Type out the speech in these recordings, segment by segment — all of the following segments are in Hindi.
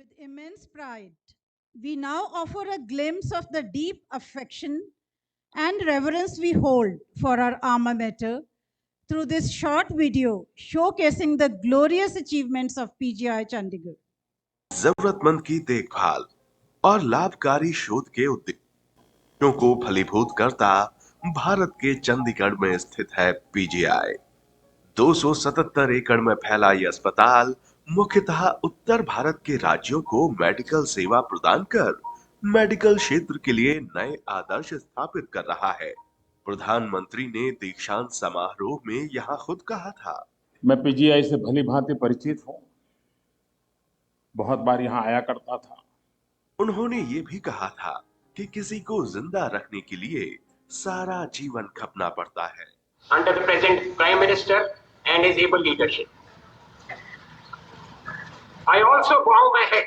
With immense pride, we now offer a glimpse of the deep affection and reverence we hold for our alma mater through this short video showcasing the glorious achievements of PGI Chandigarh. जरूरतमंद की देखभाल और लाभकारी शोध के उद्देश्यों को फलीभूत करता भारत के चंडीगढ़ में स्थित है पीजीआई। 277 एकड़ में फैला ये अस्पताल मुख्यतः उत्तर भारत के राज्यों को मेडिकल सेवा प्रदान कर मेडिकल क्षेत्र के लिए नए आदर्श स्थापित कर रहा है। प्रधानमंत्री ने दीक्षांत समारोह में यहाँ खुद कहा था, मैं पीजीआई से भली भांति परिचित हूँ, बहुत बार यहाँ आया करता था। उन्होंने ये भी कहा था कि किसी को जिंदा रखने के लिए सारा जीवन खपना पड़ता है। Under the present Prime Minister and his able leadership, I also bow my head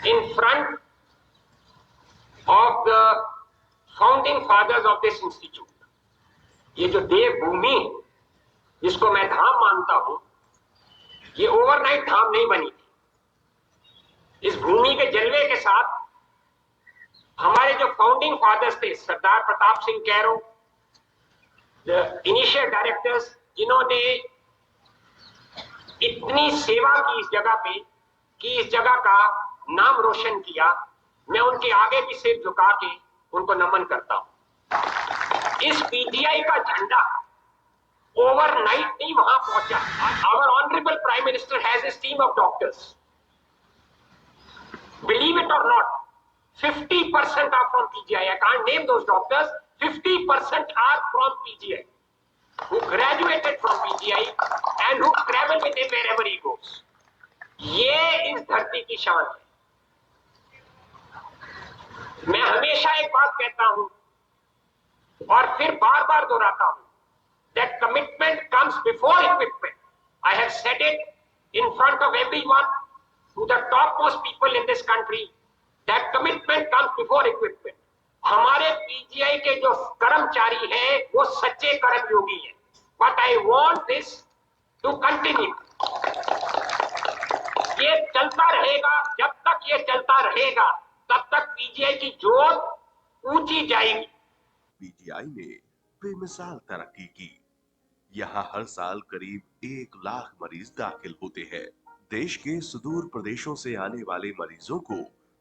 in front of the founding fathers of this institute. ये जो देव भूमि जिसको मैं धाम मानता हूं, ये ओवरनाइट धाम नहीं बनी थी। इस भूमि के जलवे के साथ हमारे जो फाउंडिंग फादर्स थे, सरदार प्रताप सिंह कैरो, इनिशियल डायरेक्टर्स, जिन्होंने इतनी सेवा की इस जगह पे कि इस जगह का नाम रोशन किया, मैं उनके आगे भी सिर झुका के उनको नमन करता हूं। इस पीजीआई का झंडा ओवरनाइट नहीं वहां पहुंचा। Our honourable prime minister has his team of doctors. Believe it or not, 50% are from PGI. I can't name those doctors. 50% are from PGI, who graduated from PGI and who travel with him wherever he goes. ये इस धरती की शान है। मैं हमेशा एक बात कहता हूं और फिर बार बार दोहराता हूं, that commitment comes before equipment. I have said it in front of everyone, to the topmost people in this country, that commitment comes before equipment. हमारे पीजीआई के जो कर्मचारी हैं वो सच्चे कर्मयोगी हैं, but I want this to continue. ये चलता रहेगा, जब तक ये चलता रहेगा तब तक पीजीआई की जोत ऊंची जाएगी। पीजीआई ने बेमिसाल तरक्की की। यहाँ हर साल करीब 1 लाख मरीज दाखिल होते हैं। देश के सुदूर प्रदेशों से आने वाले मरीजों को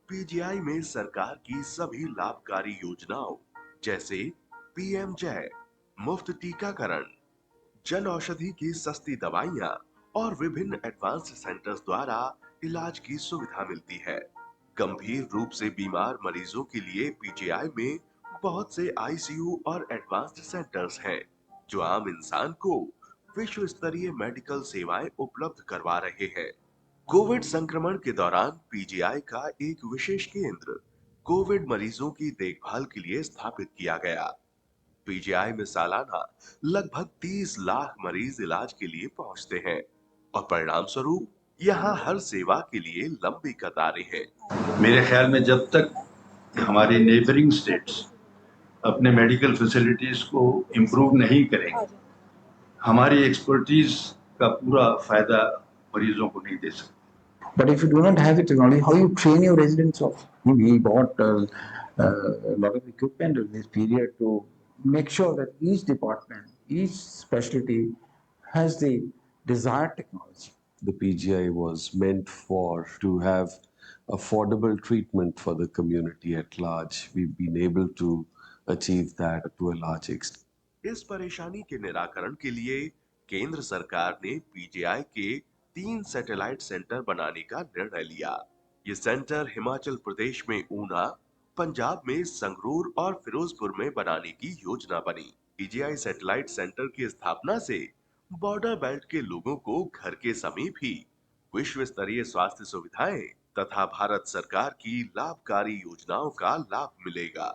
पीजीआई में सरकार की सभी लाभकारी योजनाओं जैसे पीएम जय, मुफ्त टीकाकरण, जन औषधि की सस्ती दवाइयाँ और विभिन्न एडवांस सेंटर्स द्वारा इलाज की सुविधा मिलती है। गंभीर रूप से बीमार मरीजों के लिए पीजीआई में बहुत से आईसीयू और एडवांस्ड सेंटर्स हैं, जो आम इंसान को विश्व स्तरीय मेडिकल सेवाएं उपलब्ध करवा रहे हैं। कोविड संक्रमण के दौरान पीजीआई का एक विशेष केंद्र कोविड मरीजों की देखभाल के लिए स्थापित किया गया। पीजीआई में सालाना लगभग 30 लाख मरीज इलाज के लिए पहुंचते हैं और परिणाम स्वरूप यहाँ हर सेवा के लिए लंबी कतारें हैं। मेरे ख्याल में जब तक हमारी नेबरिंग स्टेट्स अपने मेडिकल फैसिलिटीज को इम्प्रूव नहीं करेंगे, हमारी एक्सपर्टीज का पूरा फायदा मरीजों को नहीं दे सकते। But if you do not have the technology, how you train your residents of? We bought a lot of equipment in this period to make sure that each department, each specialty has the desired technology. The PGI was meant to have affordable treatment for the community at large. We've been able to achieve that to a large extent. इस परेशानी के निराकरण के लिए केंद्र सरकार ने पीजीआई के 3 सैटेलाइट सेंटर बनाने का निर्णय लिया। ये सेंटर हिमाचल प्रदेश में ऊना, पंजाब में संगरूर और फिरोजपुर में बनाने की योजना बनी। पीजीआई सैटेलाइट सेंटर की स्थापना से बॉर्डर बेल्ट के लोगों को घर के समीप ही विश्व स्तरीय स्वास्थ्य सुविधाएं तथा भारत सरकार की लाभकारी योजनाओं का लाभ मिलेगा।